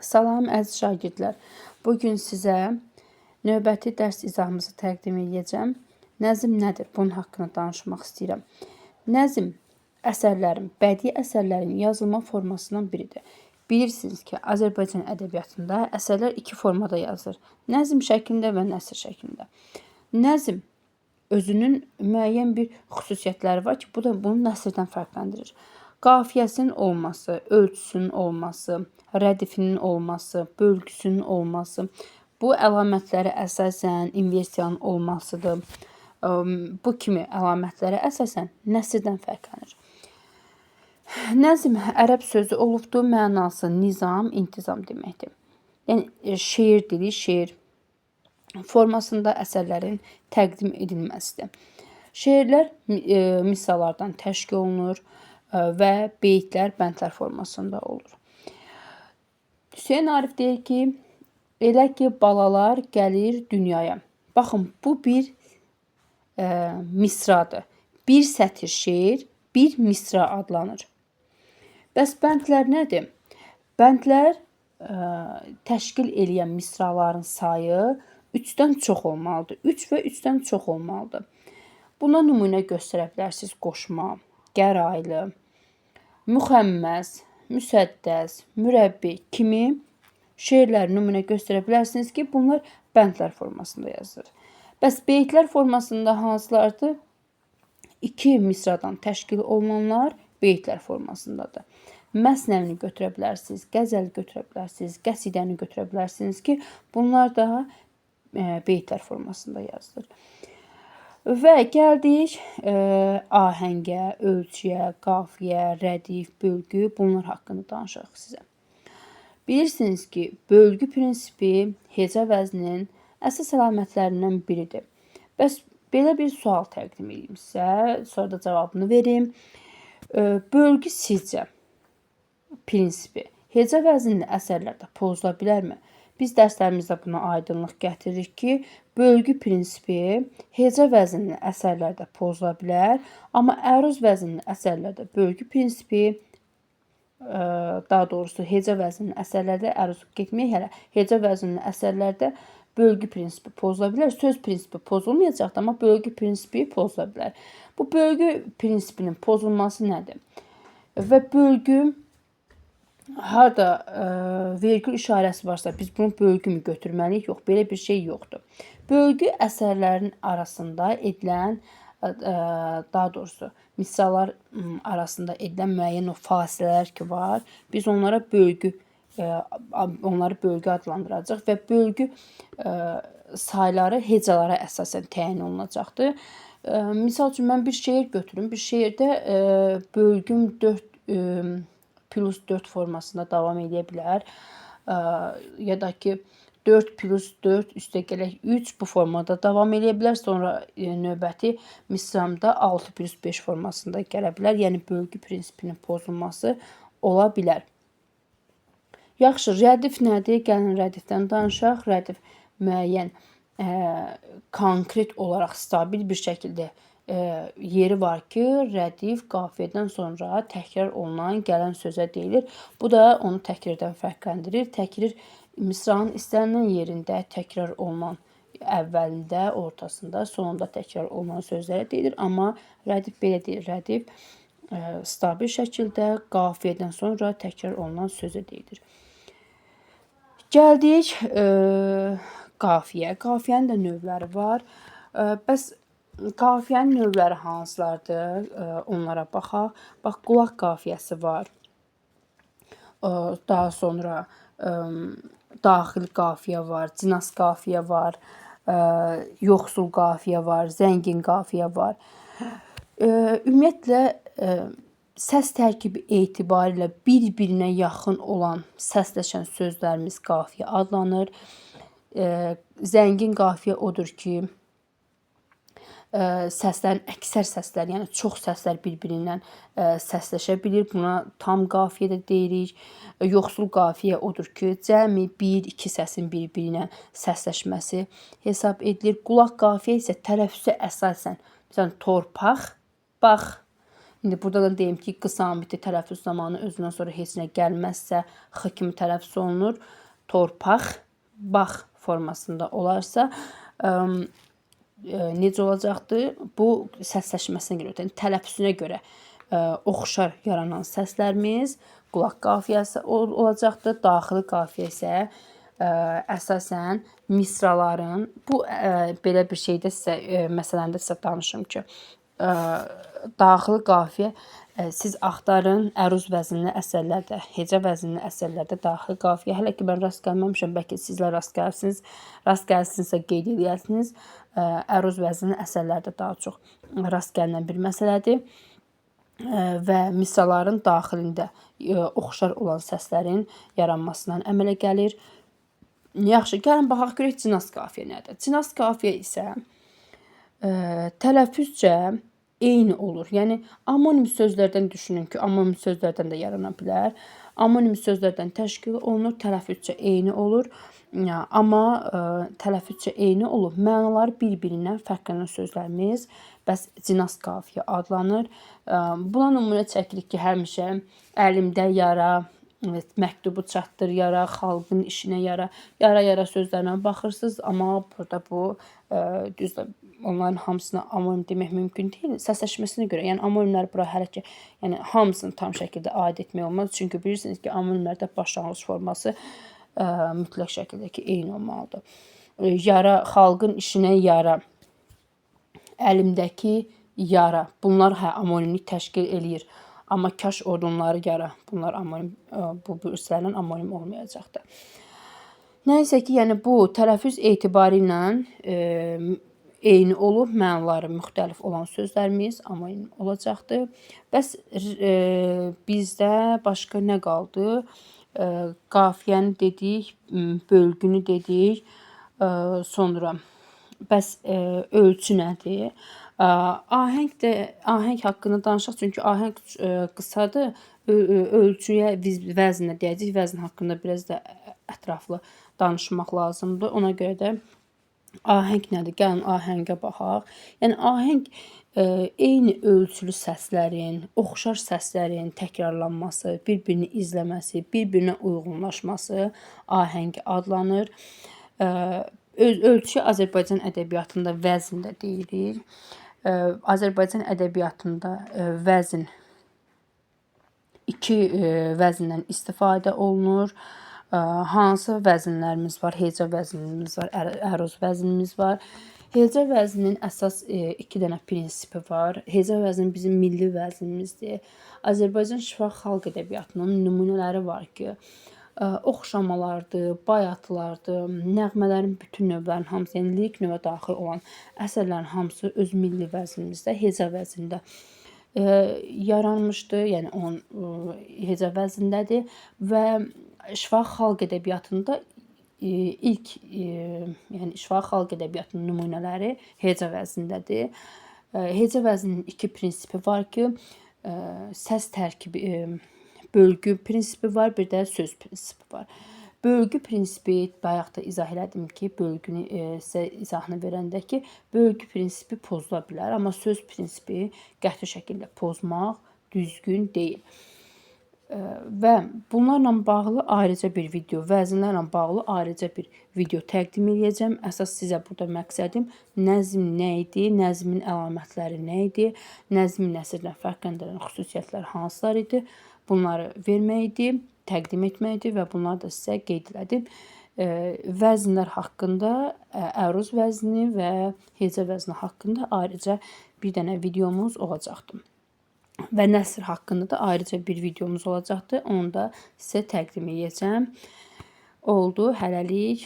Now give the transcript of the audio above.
Salam əziz şagirdlər. Bugün sizə növbəti dərs izahımızı təqdim edəcəm. Nəzm nədir? Bunun haqqında danışmaq istəyirəm. Nəzm əsərlərin, bədii əsərlərin yazılma formasından biridir. Bilirsiniz ki, Azərbaycan ədəbiyyatında əsərlər iki formada yazılır. Nəzm şəklində və nəsr şəklində. Nəzm özünün müəyyən bir xüsusiyyətləri var ki, bu da bunu nəsrdən fərqləndirir. Qafiyəsinin olması, ölçüsünün olması, rədifinin olması, bölgüsünün olması, bu əlamətləri əsasən inversiyanın olmasıdır. Bu kimi əlamətlərə əsasən nəsrdən fərqlənir. Nəzm ərəb sözü olubdur, mənası nizam, intizam deməkdir. Yəni şeir dili, şeir formasında əsərlərin təqdim edilməsidir. Şeirlər misallardan təşkil olunur və beytlər, bəndlər formasında olur. Hüseyn Arif deyir ki, elə ki balalar gəlir dünyaya. Baxın, bu bir misradır. Bir sətir şeir, bir misra adlanır. Bəs bəndlər nədir? Bəndlər təşkil eləyən misraların sayı 3-dən çox olmalıdır. 3 və 3-dən çox olmalıdır. Buna nümunə göstərə bilərsiniz. Qoşma, gəraylı, müxəmməs, müsəddəs, mürəbbi kimi şeirlər nümunə göstərə bilərsiniz ki, bunlar bəndlər formasında yazılır. Bəs beytlər formasında hansılardır? 2 misradan təşkil olunanlar beytlər formasındadır. Məsnəvini götürə bilərsiniz, qəzəl götürə bilərsiniz, qəsidəni götürə bilərsiniz ki, bunlar da beytlər formasında yazılır. Və gəldik ahəngə, ölçüyə, qafiyə, rədif, bölgü, bunlar haqqında danışaq sizə. Bilirsiniz ki, bölgü prinsipi heca vəzninin əsas əlamətlərindən biridir. Bəs belə bir sual təqdim edeyim sizə, sonra da cavabını verim. Bölgü sizcə prinsipi heca vəznində əsərlərdə pozula bilərmi? Biz dərslərimizdə buna aydınlıq gətiririk ki, bölgü prinsipi heca vəznində əsərlərdə pozula bilər, amma əruz vəznində əsərlərdə bölgü prinsipi, daha doğrusu heca vəznində əsərlərdə əruz getməyək hələ, heca vəznində əsərlərdə bölgü prinsipi pozula bilər. Söz prinsipi pozulmayacaqdır, amma bölgü prinsipi pozula bilər. Bu bölgü prinsipinin pozulması nədir? Və bölgü harda vergül işarəsi varsa biz bunu bölgü mü götürməliyik? Yox, belə bir şey yoxdur. Bölgü əsərlərin arasında edilən, daha doğrusu misallar arasında edilən müəyyən o fasilələr ki var, biz onlara onları bölgü adlandıracaq və bölgü sayları hecalara əsasən təyin olunacaqdır. Misal üçün, mən bir şeir götürüm. Bir şeirdə bölgüm 4 plus 4 formasında davam edə bilər. Ya da ki, 4 plus 4 üstə gələk 3 bu formada davam edə bilər. Sonra növbəti misramda 6 plus 5 formasında gələ bilər. Yəni, bölgü prinsipinin pozulması ola bilər. Yaxşı, rədif nədir? Gəlin rədifdən danışaq. Rədif müəyyən, konkret olaraq stabil bir şəkildə yeri var ki, rədif qafiyədən sonra təkrar olunan gələn sözə deyilir. Bu da onu təkrirdən fərqləndirir. Təkrir misranın istənilən yerində təkrar olunan əvvəlində, ortasında, sonunda təkrar olunan sözlərə deyilir. Amma rədif belə deyil. Rədif stabil şəkildə qafiyədən sonra təkrar olunan sözə deyilir. Gəldik qafiyə. Qafiyənin də növləri var. Bəs qafiyənin növləri hansılardır? Onlara baxaq. Bax, qulaq qafiyəsi var. Daha sonra daxil qafiyə var, cinas qafiyə var, yoxsul qafiyə var, zəngin qafiyə var. Ümumiyyətlə, səs tərkibi etibarilə bir-birinə yaxın olan səsləşən sözlərimiz qafiyə adlanır. Zəngin qafiyə odur ki, səslərin əksər səslər, yəni çox səslər bir-birindən səsləşə bilir. Buna tam qafiyə də deyirik. Yoxsul qafiyə odur ki, cəmi 1-2 səsin bir-birinə səsləşməsi hesab edilir. Qulaq qafiyə isə tələffüzə əsasən, məsələn, torpaq, bax, İndi burada da deyim ki, qısa amitli tələffüz zamanı özündən sonra heç nə gəlməzsə x kimi tələffüz olunur. Torpaq, bax formasında olarsa necə olacaqdır? Bu səsləşməsinə görə, yəni tələffüzünə görə oxşar yaranan səslərimiz qulaq qafiyəsi olacaqdır. Daxili qafiyə isə əsasən misraların, bu belə bir şeydə sizə məsələndə sizə danışım ki, daxili qafiyə siz axtarın əruz vəzinli əsərlərdə, hecə vəzinli əsərlərdə daxili qafiyə. Hələ ki mən rast gəlməmişəm, bəlkə sizlər rast gəlsiniz. Rast gəlsinizsə qeyd edərsiniz. Əruz vəzinli əsərlərdə daha çox rast gəlinən bir məsələdir və misraların daxilində oxşar olan səslərin yaranmasından əmələ gəlir. Yaxşı, gəlin baxaq görək cinas qafiyə nədir? Cinas qafiyə isə tələffüzcə eyni olur. Yəni amonim sözlərdən düşünün ki, amonim sözlərdən də yarana bilər. Amonim sözlərdən təşkil olunur, tələffüzcə eyni olur. Amma tələffüzcə eyni olub, mənaları bir-birindən fərqlənən sözlərimiz bəs cinas qafiyə adlanır. Buna nümunə çəkirik ki, həmişə əlimdə yara, məktubu çatdır yara, xalqın işinə yara, yara sözlərinə baxırsınız, amma burada bu düzdür, onların hamısına amonim demək mümkün deyil. Səsləşməsinə görə, yəni amonimlər bura hələ ki, yəni hamısını tam şəkildə aid etmək olmaz. Çünki bilirsiniz ki, amonimlərdə başlanğıc forması mütləq şəkildə ki, eyni olmalıdır. Yara, xalqın işinə yara, əlimdəki yara, bunlar amonimlik təşkil eləyir. Amma kaş odunları yara, bunlar amonim, bu üslərlə amonim olmayacaqdır. Nəysə ki, yəni bu tələffüz etibarı ilə eyni olub, mənaları müxtəlif olan sözlərimiz amonim olacaqdır. Bəs bizdə başqa nə qaldı? Qafiyəni dedik, bölgünü dedik, sonra bəs ölçü nədir? Ahəng haqqında danışaq, çünki ahəng qısadır. Ölçüyə, vəzinə deyəcək, vəzin haqqında biraz da ətraflı danışmaq lazımdır. Ona görə də ahəng nədir? Gəlin ahəngə baxaq. Yəni ahəng eyni ölçülü səslərin, oxşar səslərin təkrarlanması, bir-birini izləməsi, bir-birinə uyğunlaşması ahəng adlanır. Ölçüyə Azərbaycan ədəbiyyatında vəzn də deyilir. Azərbaycan ədəbiyyatında vəzn iki vəzindən istifadə olunur. Hansı vəzinlərimiz var? Hecə vəzinimiz var, əruz vəzinimiz var. Hecə vəzninin əsas iki dənə prinsipi var. Hecə vəzni bizim milli vəznimizdir. Azərbaycan şifahi xalq ədəbiyyatının nümunələri var ki, oxşamalardır, bayatlardır, nəğmələrin bütün növlərin hamısı, yəni lirik növə daxil olan əsərlərin hamısı öz milli vəznimizdə, hecə vəznində yaranmışdır. Yəni onun hecə vəznindədir və şifahi xalq ədəbiyyatında ilk, yəni şifahi xalq ədəbiyyatının nümunələri hecə vəznindədir. Hecə vəzninin iki prinsipi var ki, səs tərkibi, bölgü prinsipi var, bir də söz prinsipi var. Bölgü prinsipi, bayaq da izah elədim ki, bölgünü sizə izahını verəndə ki, bölgü prinsipi pozula bilər, amma söz prinsipi qəti şəkildə pozmaq düzgün deyil. Və bunlarla bağlı ayrıca bir video, vəzinlərlə bağlı ayrıca bir video təqdim edəcəm. Əsas sizə burada məqsədim nəzm nə idi, nəzmin əlamətləri nə idi, nəzmi nəsrdən fərqləndirən xüsusiyyətlər hansılar idi, bunları verməkdir, təqdim etməkdir və bunları da sizə qeyd elədim. Vəzinlər haqqında, əruz vəzni və hecə vəzni haqqında ayrıca bir dənə videomuz olacaqdır. Və nəsr haqqında da ayrıca bir videomuz olacaqdır. Onu da sizə təqdim edəcəm. Oldu, hələlik.